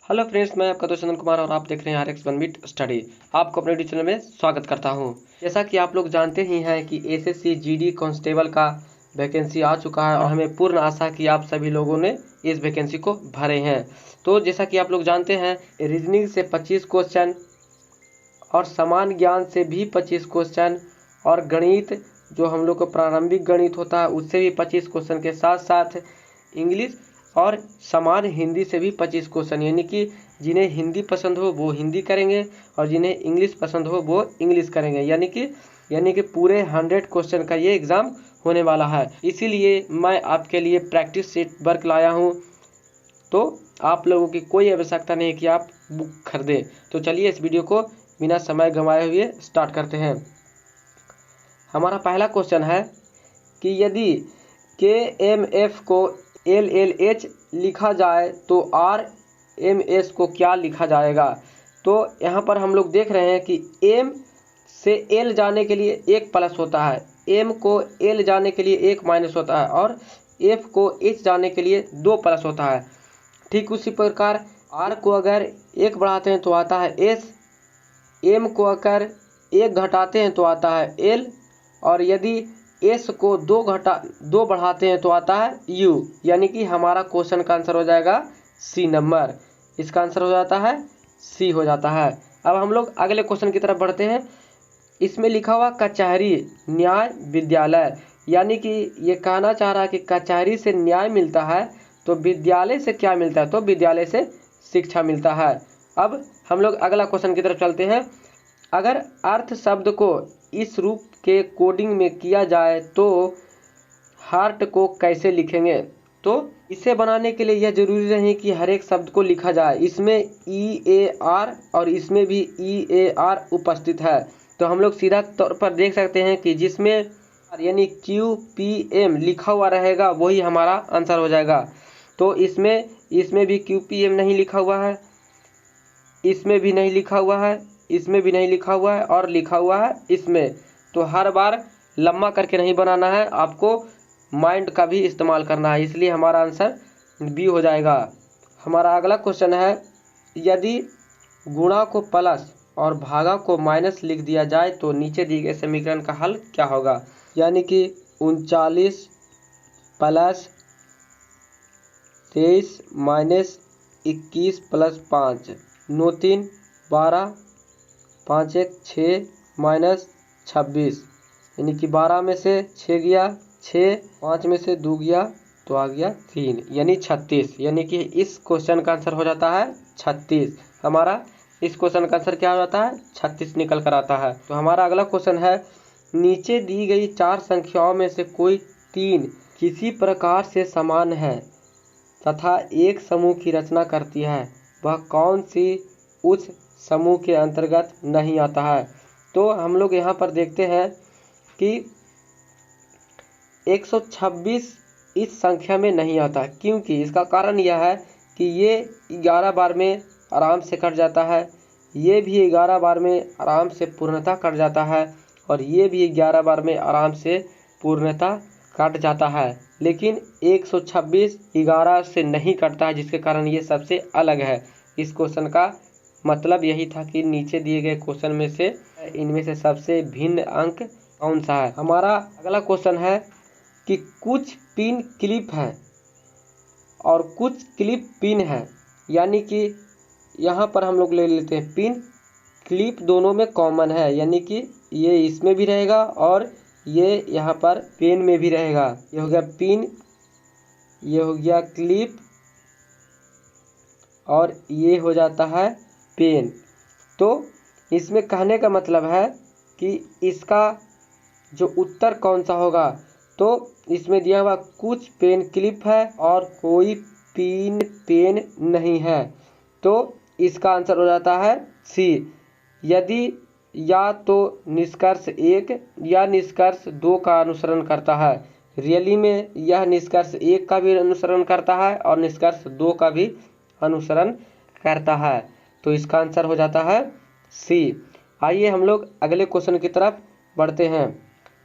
Hello friends, मैं आपका दोस्त चंदन कुमार और आप देख रहे हैं RX1 बीट स्टडी। आपको अपने यूट्यूब चैनल में स्वागत करता हूं। जैसा कि आप लोग जानते ही हैं कि एसएससी जीडी कांस्टेबल का वैकेंसी आ चुका है और हमें पूर्ण आशा कि आप सभी लोगों ने इस वैकेंसी को भरे हैं। तो जैसा कि आप लोग जानते हैं, रीजनिंग से 25 क्वेश्चन और समान ज्ञान से भी 25 क्वेश्चन और गणित जो हम लोग को प्रारंभिक गणित होता है उससे भी 25 क्वेश्चन के साथ साथ इंग्लिश और समान हिंदी से भी 25 क्वेश्चन, यानी कि जिन्हें हिंदी पसंद हो वो हिंदी करेंगे और जिन्हें इंग्लिश पसंद हो वो इंग्लिश करेंगे। यानी कि पूरे 100 क्वेश्चन का ये एग्ज़ाम होने वाला है। इसीलिए मैं आपके लिए प्रैक्टिस सेट वर्क लाया हूँ, तो आप लोगों की कोई आवश्यकता नहीं कि आप बुक खरीदें। तो चलिए इस वीडियो को बिना समय गंवाए हुए स्टार्ट करते हैं। हमारा पहला क्वेश्चन है कि यदि KMF को LLH लिखा जाए तो RMS को क्या लिखा जाएगा। तो यहाँ पर हम लोग देख रहे हैं कि M से L जाने के लिए 1 प्लस होता है, M को L जाने के लिए 1 माइनस होता है और F को H जाने के लिए 2 प्लस होता है। ठीक उसी प्रकार R को अगर 1 बढ़ाते हैं तो आता है S, M को अगर 1 घटाते हैं तो आता है L और यदि S को 2 बढ़ाते हैं तो आता है U। यानी कि हमारा क्वेश्चन का आंसर हो जाएगा C नंबर। इसका आंसर हो जाता है C हो जाता है। अब हम लोग अगले क्वेश्चन की तरफ बढ़ते हैं। इसमें लिखा हुआ कचहरी न्याय विद्यालय, यानी कि ये कहना चाह रहा है कि कचहरी से न्याय मिलता है तो विद्यालय से क्या मिलता है, तो विद्यालय से शिक्षा मिलता है। अब हम लोग अगला क्वेश्चन की तरफ चलते हैं। अगर अर्थ शब्द को इस रूप के कोडिंग में किया जाए तो हार्ट को कैसे लिखेंगे। तो इसे बनाने के लिए यह जरूरी नहीं कि हर एक शब्द को लिखा जाए, इसमें EAR और इसमें भी EAR उपस्थित है। तो हम लोग सीधा तौर पर देख सकते हैं कि जिसमें यानी QPM लिखा हुआ रहेगा वही हमारा आंसर हो जाएगा। तो इसमें भी QPM नहीं लिखा हुआ है, इसमें भी नहीं लिखा हुआ है, इसमें भी नहीं लिखा हुआ है और लिखा हुआ है इसमें। तो हर बार लम्बा करके नहीं बनाना है, आपको माइंड का भी इस्तेमाल करना है, इसलिए हमारा आंसर B हो जाएगा। हमारा अगला क्वेश्चन है, यदि गुणा को प्लस और भागा को माइनस लिख दिया जाए तो नीचे दिए गए समीकरण का हल क्या होगा। यानी कि 39 प्लस 23 माइनस 21 प्लस 5, 9 3 12, 5 1 6 माइनस 26, यानी कि 12 में से 6 गया 6, 5 में से 2 गया तो आ गया 3, यानी 36। यानी कि इस क्वेश्चन का आंसर हो जाता है 36। हमारा इस क्वेश्चन का आंसर क्या हो जाता है, 36 निकल कर आता है। तो हमारा अगला क्वेश्चन है, नीचे दी गई 4 संख्याओं में से कोई 3 किसी प्रकार से समान है तथा एक समूह की रचना करती है, वह कौन सी उस समूह के अंतर्गत नहीं आता है। तो हम लोग यहाँ पर देखते हैं कि 126 इस संख्या में नहीं आता, क्योंकि इसका कारण यह है कि ये 11 बार में आराम से कट जाता है, ये भी 11 बार में आराम से पूर्णतः कट जाता है और ये भी 11 बार में आराम से पूर्णतः कट जाता है, लेकिन 126 11 से नहीं कटता है, जिसके कारण ये सबसे अलग है। इस क्वेश्चन का मतलब यही था कि नीचे दिए गए क्वेश्चन में से इनमें से सबसे भिन्न अंक कौन सा है। हमारा अगला क्वेश्चन है कि कुछ पिन क्लिप है और कुछ क्लिप पिन है, यानी कि यहाँ पर हम लोग ले लेते हैं पिन क्लिप दोनों में कॉमन है, यानी कि ये इसमें भी रहेगा और ये यहाँ पर पेन में भी रहेगा। ये हो गया पिन, ये हो गया क्लिप और ये हो जाता है पेन। तो इसमें कहने का मतलब है कि इसका जो उत्तर कौन सा होगा, तो इसमें दिया हुआ कुछ पेन क्लिप है और कोई पिन पेन नहीं है, तो इसका आंसर हो जाता है C। यदि या तो निष्कर्ष 1 या निष्कर्ष 2 का अनुसरण करता है, रियली में यह निष्कर्ष 1 का भी अनुसरण करता है और निष्कर्ष 2 का भी अनुसरण करता है, तो इसका आंसर हो जाता है C। आइए हम लोग अगले क्वेश्चन की तरफ बढ़ते हैं।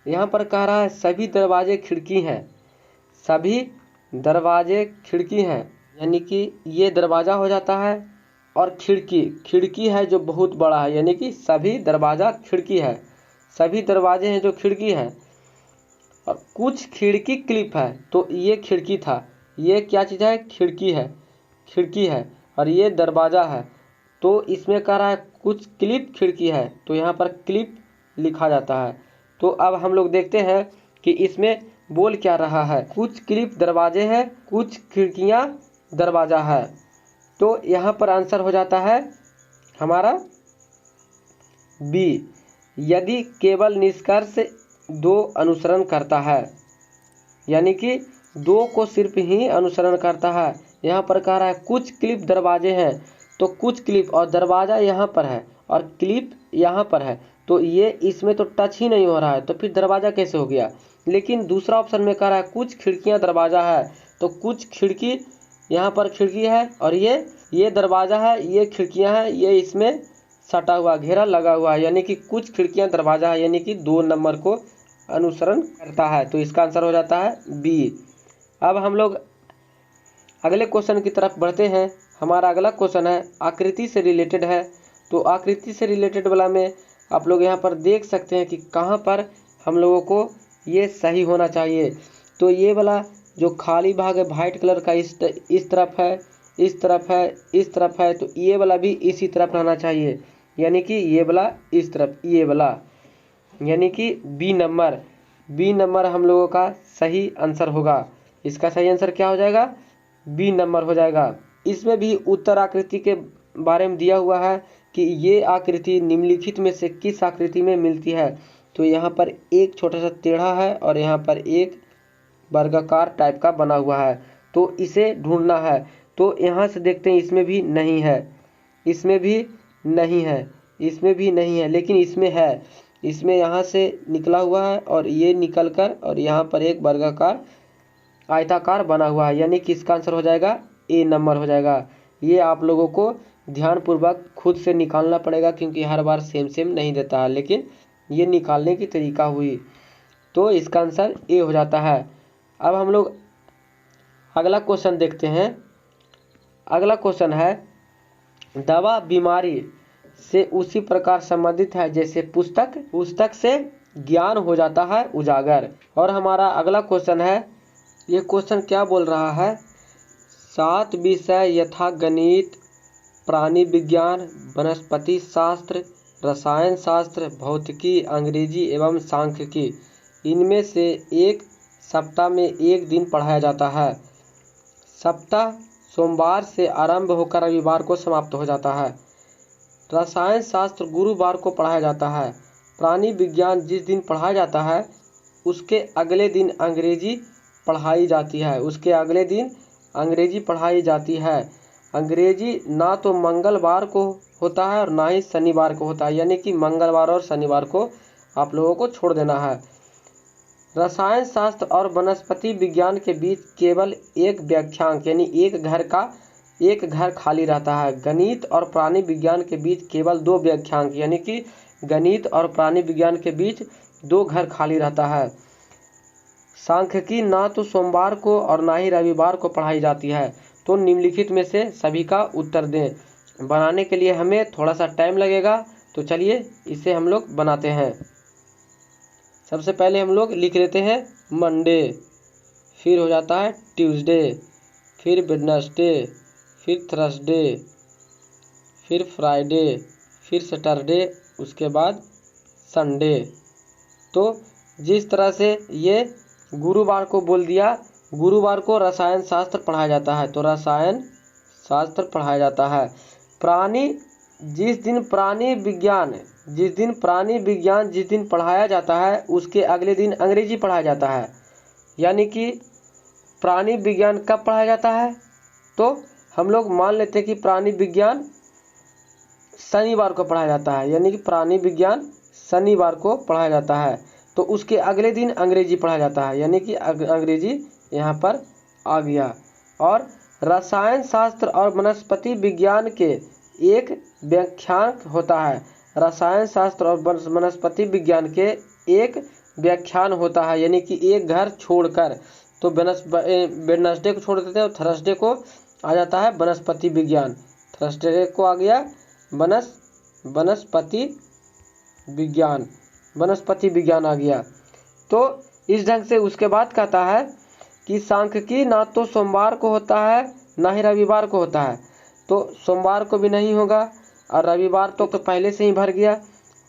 यहाँ पर कह रहा है सभी दरवाजे खिड़की हैं, सभी दरवाजे खिड़की हैं, यानी कि ये दरवाज़ा हो जाता है और खिड़की, खिड़की है जो बहुत बड़ा है, यानी कि सभी दरवाज़ा खिड़की है, सभी दरवाजे हैं जो खिड़की है। और कुछ खिड़की क्लिप है, तो ये खिड़की था, ये क्या चीज़ है, खिड़की है, खिड़की है। और ये दरवाज़ा है, तो इसमें कह रहा है कुछ क्लिप खिड़की है, तो यहाँ पर क्लिप लिखा जाता है। तो अब हम लोग देखते हैं कि इसमें बोल क्या रहा है। कुछ क्लिप दरवाजे हैं, कुछ खिड़कियाँ दरवाज़ा है। तो यहाँ पर आंसर हो जाता है हमारा बी। यदि केवल निष्कर्ष दो अनुसरण करता है, यानी कि दो को सिर्फ ही अनुसरण करता है। यहाँ पर कह रहा है कुछ क्लिप दरवाजे हैं, तो कुछ क्लिप और दरवाज़ा यहाँ पर है और क्लिप यहाँ पर है, तो ये इसमें तो टच ही नहीं हो रहा है, तो फिर दरवाज़ा कैसे हो गया। लेकिन दूसरा ऑप्शन में कह रहा है कुछ खिड़कियाँ दरवाज़ा है, तो कुछ खिड़की यहाँ पर खिड़की है और ये दरवाज़ा है, ये खिड़कियाँ हैं, ये इसमें सटा हुआ घेरा लगा हुआ है, यानी कि कुछ खिड़कियाँ दरवाज़ा है, यानी कि 2 नंबर को अनुसरण करता है। तो इसका आंसर हो जाता है बी। अब हम लोग अगले क्वेश्चन की तरफ बढ़ते हैं। हमारा अगला क्वेश्चन है आकृति से रिलेटेड है। तो आकृति से रिलेटेड वाला में आप लोग यहाँ पर देख सकते हैं कि कहाँ पर हम लोगों को ये सही होना चाहिए। तो ये वाला जो खाली भाग है वाइट कलर का, इस तरफ है, इस तरफ है, इस तरफ है, तो ये वाला भी इसी तरफ रहना चाहिए, यानी कि ये वाला इस तरफ, ये वाला, यानी कि बी नंबर हम लोगों का सही आंसर होगा। इसका सही आंसर क्या हो जाएगा, बी नंबर हो जाएगा। इसमें भी उत्तर आकृति के बारे में दिया हुआ है कि ये आकृति निम्नलिखित में से किस आकृति में मिलती है। तो यहाँ पर एक छोटा सा टेढ़ा है और यहाँ पर एक वर्गाकार टाइप का बना हुआ है, तो इसे ढूंढना है। तो यहाँ से देखते हैं, इसमें भी नहीं है, इसमें भी नहीं है, इसमें भी नहीं है, लेकिन इसमें है। इसमें यहाँ से निकला हुआ है और ये निकल कर और यहाँ पर एक वर्गाकार आयताकार बना हुआ है, यानी कि इसका आंसर हो जाएगा ए नंबर हो जाएगा। ये आप लोगों को ध्यानपूर्वक खुद से निकालना पड़ेगा, क्योंकि हर बार सेम नहीं देता है, लेकिन ये निकालने की तरीका हुई। तो इसका आंसर ए हो जाता है। अब हम लोग अगला क्वेश्चन देखते हैं। अगला क्वेश्चन है दवा बीमारी से उसी प्रकार संबंधित है जैसे पुस्तक से ज्ञान हो जाता है उजागर। और हमारा अगला क्वेश्चन है, ये क्वेश्चन क्या बोल रहा है, 7 विषय यथा गणित, प्राणी विज्ञान, वनस्पति शास्त्र, रसायन शास्त्र, भौतिकी, अंग्रेजी एवं सांख्यिकी, इनमें से एक सप्ताह में एक दिन पढ़ाया जाता है। सप्ताह सोमवार से आरंभ होकर रविवार को समाप्त हो जाता है। रसायन शास्त्र गुरुवार को पढ़ाया जाता है। प्राणी विज्ञान जिस दिन पढ़ाया जाता है उसके अगले दिन अंग्रेजी पढ़ाई जाती है, उसके अगले दिन अंग्रेजी पढ़ाई जाती है। अंग्रेजी ना तो मंगलवार को होता है और ना ही शनिवार को होता है, यानी कि मंगलवार और शनिवार को आप लोगों को छोड़ देना है। रसायन शास्त्र और वनस्पति विज्ञान के बीच केवल एक व्याख्यांक यानी एक घर खाली रहता है। गणित और प्राणी विज्ञान के बीच केवल 2 व्याख्यांक यानी कि गणित और प्राणी विज्ञान के बीच 2 घर खाली रहता है। सांख्यिकी ना तो सोमवार को और ना ही रविवार को पढ़ाई जाती है। तो निम्नलिखित में से सभी का उत्तर दें। बनाने के लिए हमें थोड़ा सा टाइम लगेगा, तो चलिए इसे हम लोग बनाते हैं। सबसे पहले हम लोग लिख लेते हैं मंडे, फिर हो जाता है ट्यूसडे, फिर वेडनेसडे, फिर थर्सडे, फिर फ्राइडे, फिर सैटरडे, उसके बाद संडे। तो जिस तरह से ये गुरुवार को बोल दिया, गुरुवार को रसायन शास्त्र पढ़ाया जाता है, तो रसायन शास्त्र पढ़ाया जाता है। जिस दिन प्राणी विज्ञान जिस दिन पढ़ाया जाता है उसके अगले दिन अंग्रेजी पढ़ाया जाता है। यानी कि प्राणी विज्ञान कब पढ़ाया जाता है, तो हम लोग मान लेते हैं कि प्राणी विज्ञान शनिवार को पढ़ाया जाता है, यानी कि प्राणी विज्ञान शनिवार को पढ़ाया जाता है, तो उसके अगले दिन अंग्रेजी पढ़ाया जाता है, यानी कि अंग्रेजी यहाँ पर आ गया। और रसायन शास्त्र और वनस्पति विज्ञान के एक व्याख्यांक होता है। रसायन शास्त्र और वनस्पति विज्ञान के एक व्याख्यान होता है, यानी कि एक घर छोड़कर। तो वेडनेसडे को छोड़ देते हैं और थर्सडे को आ जाता है वनस्पति विज्ञान। थर्सडे को आ गया वनस्पति विज्ञान आ गया। तो इस ढंग से उसके बाद कहता है कि सांख्यिकी ना तो सोमवार को होता है ना ही रविवार को होता है, तो सोमवार को भी नहीं होगा और रविवार तो पहले से ही भर गया,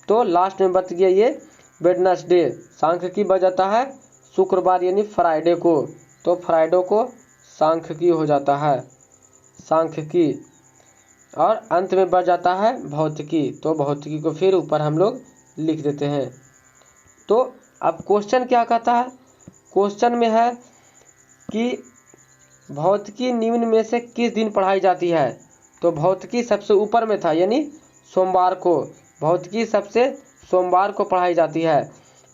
तो लास्ट में बच गया ये वेडनेसडे। सांख्यिकी बच जाता है शुक्रवार यानी फ्राइडे को, तो फ्राइडे को सांख्यिकी हो जाता है सांख्यिकी। और अंत में बच जाता है भौतिकी, तो भौतिकी को फिर ऊपर हम लोग लिख देते हैं। तो अब क्वेश्चन क्या कहता है, क्वेश्चन में है कि भौतिकी निम्न में से किस दिन पढ़ाई जाती है, तो भौतिकी सबसे ऊपर में था यानी सोमवार को, भौतिकी सबसे सोमवार को पढ़ाई जाती है।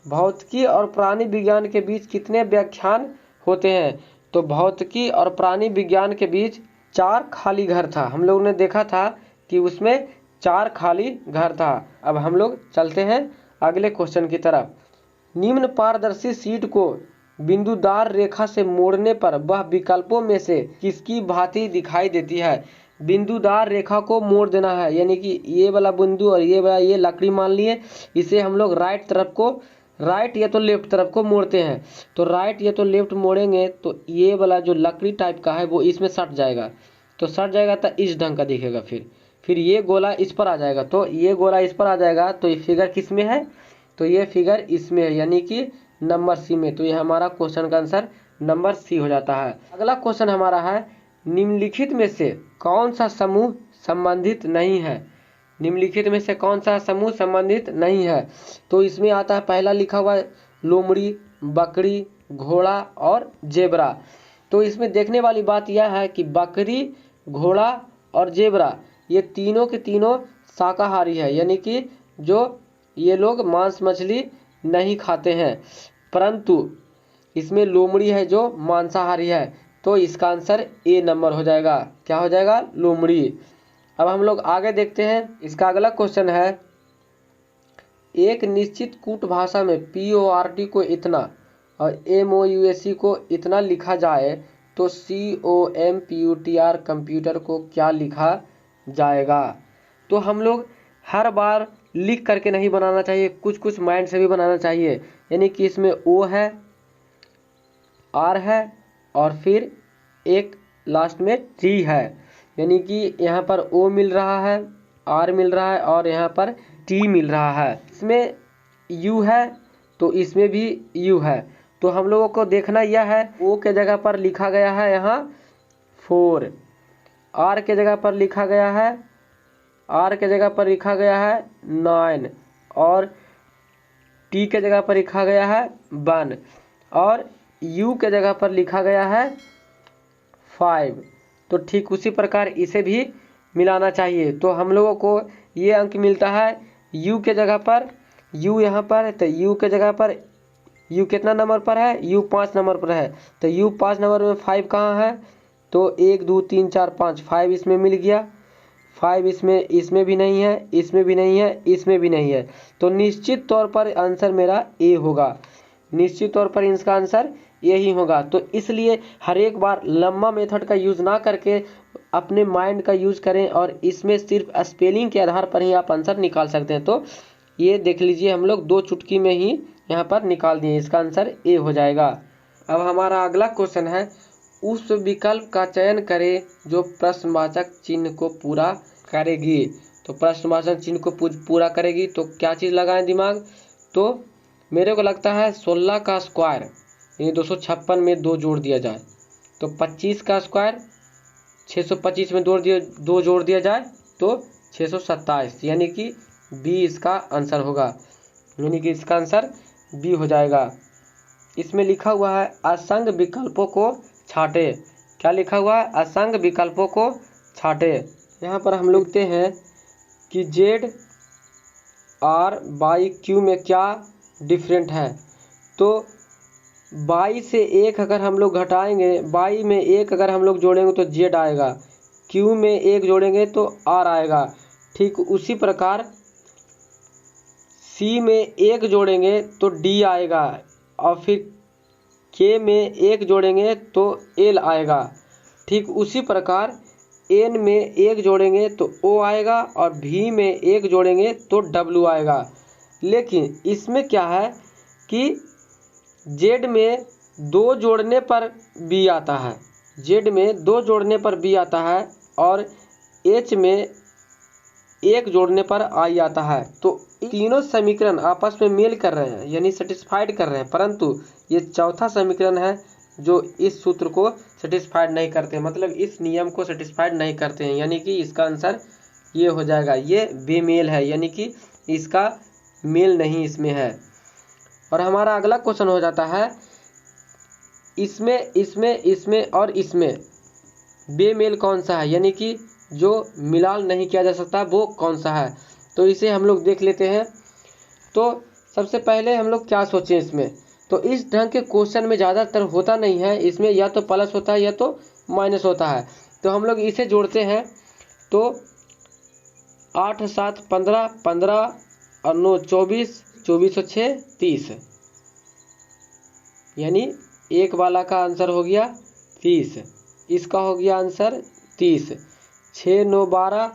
भौतिकी और प्राणी विज्ञान के बीच कितने व्याख्यान होते हैं, तो भौतिकी और प्राणी विज्ञान के बीच 4 खाली घर था। हम लोगों ने देखा था कि उसमें 4 खाली घर था। अब हम लोग चलते हैं अगले क्वेश्चन की तरफ। निम्न पारदर्शी शीट को बिंदुदार रेखा से मोड़ने पर वह विकल्पों में से किसकी भांति दिखाई देती है। बिंदुदार रेखा को मोड़ देना है, यानी कि ये वाला बिंदु और ये वाला ये लकड़ी मान लिए, इसे हम लोग राइट या तो लेफ्ट तरफ को मोड़ते हैं। तो राइट या तो लेफ्ट मोड़ेंगे तो ये वाला जो लकड़ी टाइप का है वो इसमें सट जाएगा, तो सट जाएगा तो इस ढंग का दिखेगा। फिर ये गोला इस पर आ जाएगा, तो ये गोला इस पर आ जाएगा, तो ये फिगर किस में है, तो ये फिगर इसमें है यानी कि नंबर सी में। तो ये हमारा क्वेश्चन का आंसर नंबर सी हो जाता है। अगला क्वेश्चन हमारा है निम्नलिखित में से कौन सा समूह संबंधित नहीं है। निम्नलिखित में से कौन सा समूह संबंधित नहीं है, तो इसमें आता है पहला लिखा हुआ है लोमड़ी, बकरी, घोड़ा और जेबरा। तो इसमें देखने वाली बात यह है कि बकरी, घोड़ा और जेबरा ये तीनों के तीनों शाकाहारी है, यानी कि जो ये लोग मांस मछली नहीं खाते हैं, परंतु इसमें लोमड़ी है जो मांसाहारी है, तो इसका आंसर ए नंबर हो जाएगा। क्या हो जाएगा, लोमड़ी। अब हम लोग आगे देखते हैं। इसका अगला क्वेश्चन है एक निश्चित कूट भाषा में PORT को इतना और MOUSE को इतना लिखा जाए तो COMPUTR कंप्यूटर को क्या लिखा जाएगा। तो हम लोग हर बार लिख करके नहीं बनाना चाहिए, कुछ कुछ माइंड से भी बनाना चाहिए। यानी कि इसमें O है, R है और फिर एक लास्ट में T है, यानी कि यहाँ पर O मिल रहा है, R मिल रहा है और यहाँ पर T मिल रहा है। इसमें U है तो इसमें भी U है। तो हम लोगों को देखना यह है O के जगह पर लिखा गया है यहाँ 4, R के जगह पर लिखा गया है 9 और T के जगह पर लिखा गया है 1 और U के जगह पर लिखा गया है 5। तो ठीक उसी प्रकार इसे भी मिलाना चाहिए। तो हम लोगों को ये अंक मिलता है U के जगह पर, U यहाँ पर है तो U के जगह पर U कितना नंबर पर है, U 5 नंबर पर है, तो U 5 नंबर में 5 कहाँ है, तो 1 2 3 4 5 5 इसमें मिल गया, 5 इसमें भी नहीं है, इसमें भी नहीं है, इसमें भी नहीं है। तो निश्चित तौर पर आंसर मेरा ए होगा, निश्चित तौर पर इसका आंसर यही होगा। तो इसलिए हर एक बार लंबा मेथड का यूज़ ना करके अपने माइंड का यूज़ करें और इसमें सिर्फ स्पेलिंग के आधार पर ही आप आंसर निकाल सकते हैं। तो ये देख लीजिए हम लोग 2 चुटकी में ही यहाँ पर निकाल दिए, इसका आंसर ए हो जाएगा। अब हमारा अगला क्वेश्चन है उस विकल्प का चयन करें जो प्रश्नवाचक चिन्ह को पूरा करेगी। तो प्रश्नवाचक चिन्ह को पूरा करेगी तो क्या चीज़ लगाएं दिमाग, तो मेरे को लगता है 16 का स्क्वायर यानी 256 में 2 जोड़ दिया जाए, तो 25 का स्क्वायर 625 में 2 जोड़ दिया जाए तो 627, यानी कि बी इसका आंसर होगा, यानी कि इसका आंसर बी हो जाएगा। इसमें लिखा हुआ है असंग विकल्पों को छाटे। क्या लिखा हुआ है, असंग विकल्पों को छाटे। यहाँ पर हम लोग देखते हैं कि ZR/Q में क्या डिफरेंट है। तो बाई से 1 अगर हम लोग घटाएंगे, बाई में 1 अगर हम लोग जोड़ेंगे तो Z आएगा, Q में 1 जोड़ेंगे तो R आएगा। ठीक उसी प्रकार C में 1 जोड़ेंगे तो D आएगा और फिर K में 1 जोड़ेंगे तो L आएगा। ठीक उसी प्रकार एन में 1 जोड़ेंगे तो ओ आएगा और भी में 1 जोड़ेंगे तो डब्ल्यू आएगा। लेकिन इसमें क्या है कि जेड में 2 जोड़ने पर बी आता है, जेड में 2 जोड़ने पर बी आता है और एच में 1 जोड़ने पर आई आता है। तो तीनों समीकरण आपस में मेल कर रहे हैं यानी सेटिस्फाइड कर रहे हैं, परंतु ये चौथा समीकरण है जो इस सूत्र को सेटिस्फाइड नहीं करते, मतलब इस नियम को सेटिस्फाइड नहीं करते हैं, यानी कि इसका आंसर ये हो जाएगा, ये बेमेल है, यानी कि इसका मेल नहीं इसमें है। और हमारा अगला क्वेश्चन हो जाता है इसमें इसमें इसमें और इसमें बेमेल कौन सा है, यानी कि जो मिलान नहीं किया जा सकता वो कौन सा है। तो इसे हम लोग देख लेते हैं। तो सबसे पहले हम लोग क्या सोचें इसमें, तो इस ढंग के क्वेश्चन में ज़्यादातर होता नहीं है, इसमें या तो प्लस होता है या तो माइनस होता है। तो हम लोग इसे जोड़ते हैं तो 8 7 15, 15 और 9 24, 24 और 6 30, यानी एक वाला का आंसर हो गया 30, इसका हो गया आंसर 30, 6 9 12,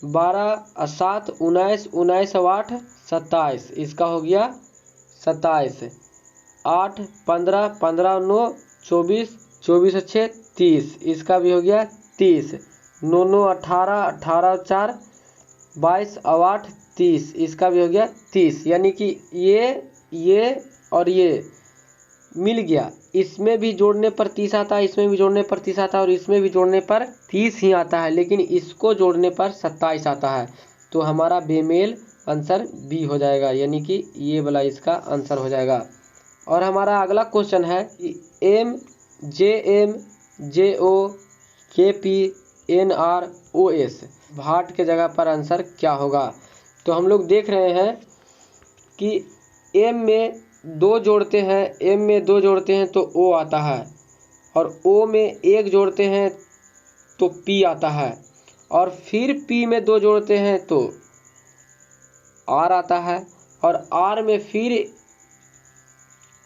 12 और 7 19, 19 और 8 27, इसका हो गया 27, 8 15, 15 और 9 24, 24 और 6 30, इसका भी हो गया 30, 9 9 18, 18 और 4 22 और 8 30, इसका भी हो गया 30, यानी कि ये और ये मिल गया। इसमें भी जोड़ने पर 30 आता है, इसमें भी जोड़ने पर 30 आता है और इसमें भी जोड़ने पर 30 ही आता है, लेकिन इसको जोड़ने पर 27 आता है। तो हमारा बेमेल आंसर बी हो जाएगा, यानी कि ये वाला इसका आंसर हो जाएगा। और हमारा अगला क्वेश्चन है M J O K P N R O S भाट के जगह पर आंसर क्या होगा। तो हम लोग देख रहे हैं कि एम में 2 जोड़ते हैं, एम में 2 जोड़ते हैं तो ओ आता है, और ओ में 1 जोड़ते हैं तो पी आता है, और फिर पी में 2 जोड़ते हैं तो आर आता है, और आर में फिर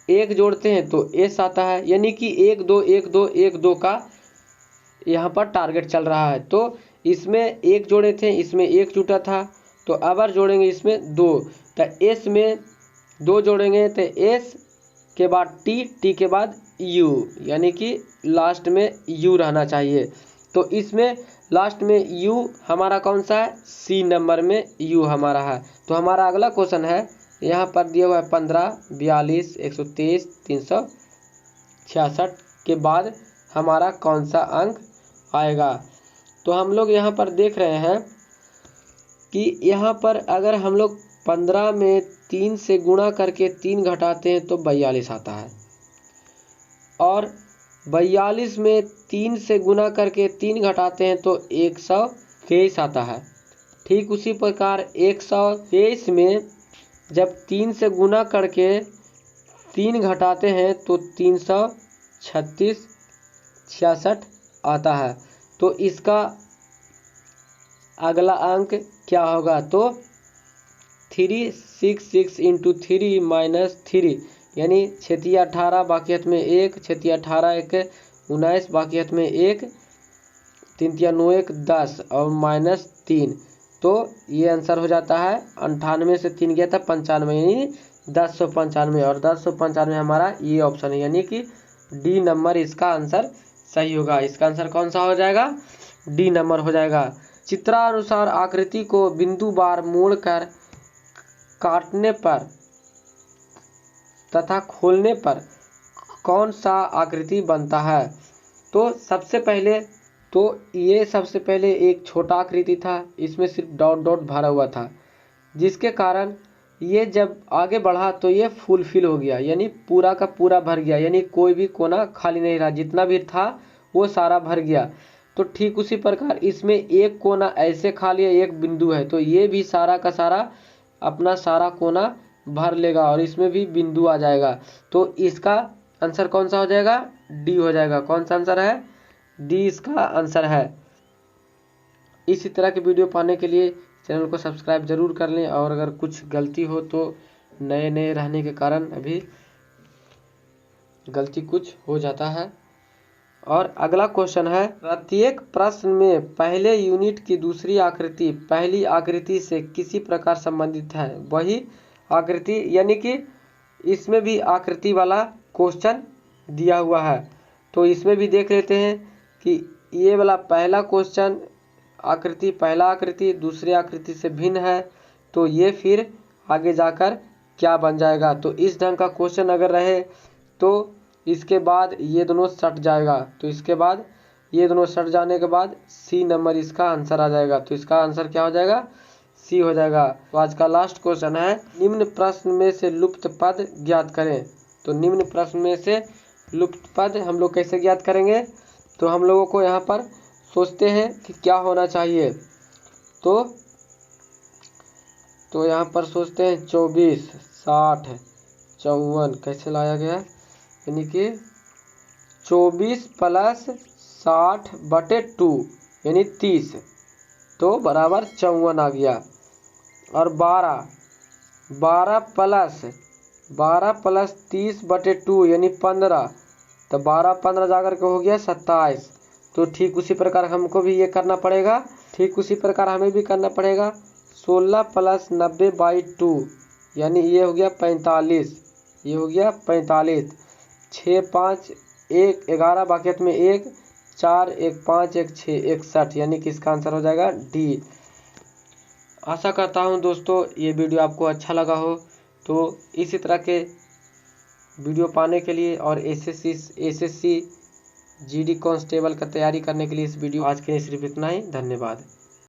1 जोड़ते हैं तो एस आता है, यानी कि 1 2 1 2 1 2 का यहाँ पर टारगेट चल रहा है। तो इसमें 1 जोड़े थे, इसमें 1 जुटा था, तो अबर जोड़ेंगे इसमें 2, तो एस में 2 जोड़ेंगे तो एस के बाद टी के बाद यू, यानी कि लास्ट में यू रहना चाहिए। तो इसमें लास्ट में यू हमारा कौन सा है, सी नंबर में यू हमारा है। तो हमारा अगला क्वेश्चन है, यहाँ पर दिया हुआ है 15 42 123 366 के बाद हमारा कौन सा अंक आएगा। तो हम लोग यहाँ पर देख रहे हैं कि यहाँ पर अगर हम लोग 15 में 3 से गुणा करके 3 घटाते हैं तो 42 आता है, और 42 में 3 से गुणा करके 3 घटाते हैं तो 123 आता है। ठीक उसी प्रकार 123 में जब 3 से गुणा करके 3 घटाते हैं तो 336 66 आता है। तो इसका अगला अंक क्या होगा, तो 366 इंटू 3 माइनस 3, यानी 6 18 बाकियत में 1, 6 18 1 19 बाकियत में 1, 3 9 1 10 और माइनस 3। तो ये आंसर हो जाता है 98 से 3 गया था 95, यानी 1095, और 1095 हमारा ये ऑप्शन है, यानी कि डी नंबर इसका आंसर सही होगा। इसका आंसर कौन सा हो जाएगा, डी नंबर हो जाएगा। चित्रानुसार आकृति को बिंदु बार मोड़कर काटने पर तथा खोलने पर कौन सा आकृति बनता है। तो सबसे पहले एक छोटा आकृति था, इसमें सिर्फ डॉट डॉट भरा हुआ था, जिसके कारण ये जब आगे बढ़ा तो ये फुलफिल हो गया, यानी पूरा का पूरा भर गया, यानी कोई भी कोना खाली नहीं रहा, जितना भी था वो सारा भर गया। तो ठीक उसी प्रकार इसमें एक कोना ऐसे खाली है, एक बिंदु है, तो ये भी सारा का सारा अपना सारा कोना भर लेगा और इसमें भी बिंदु आ जाएगा। तो इसका आंसर कौन सा हो जाएगा, डी हो जाएगा। कौन सा आंसर है, डी इसका आंसर है। इसी तरह के वीडियो पाने के लिए चैनल को सब्सक्राइब जरूर कर लें, और अगर कुछ गलती हो तो नए रहने के कारण अभी गलती कुछ हो जाता है। और अगला क्वेश्चन है, प्रत्येक प्रश्न में पहले यूनिट की दूसरी आकृति पहली आकृति से किसी प्रकार संबंधित है। वही आकृति, यानी कि इसमें भी आकृति वाला क्वेश्चन दिया हुआ है। तो इसमें भी देख लेते हैं कि ये वाला पहला क्वेश्चन आकृति, पहला आकृति दूसरी आकृति से भिन्न है, तो ये फिर आगे जाकर क्या बन जाएगा। तो इस ढंग का क्वेश्चन अगर रहे तो इसके बाद ये दोनों सट जाएगा। तो इसके बाद ये दोनों सट जाने के बाद सी नंबर इसका आंसर आ जाएगा। तो इसका आंसर क्या हो जाएगा, सी हो जाएगा। तो आज का लास्ट क्वेश्चन है, निम्न प्रश्न में से लुप्त पद ज्ञात करें। तो निम्न प्रश्न में से लुप्त पद हम लोग कैसे ज्ञात करेंगे, तो हम लोगों को यहाँ पर सोचते हैं कि क्या होना चाहिए। तो यहाँ पर सोचते हैं 24, 60, 54 कैसे लाया गया, यानी कि 24 + 60/2 यानी 30, तो बराबर 54 आ गया। और 12 + 30/2 यानी 15, तो 12 15 जाकर के हो गया 27। तो ठीक उसी प्रकार हमको भी ये करना पड़ेगा, ठीक उसी प्रकार हमें भी करना पड़ेगा। 16 + 90/2 यानी ये हो गया 45, ये हो गया 45। 6 5 1 11 बाकी में 1 4 1 5 1 6 61 यानी कि इसका आंसर हो जाएगा डी। आशा करता हूं दोस्तों ये वीडियो आपको अच्छा लगा हो। तो इसी तरह के वीडियो पाने के लिए और एसएससी जीडी कांस्टेबल का तैयारी करने के लिए इस वीडियो आज के लिए सिर्फ इतना ही। धन्यवाद।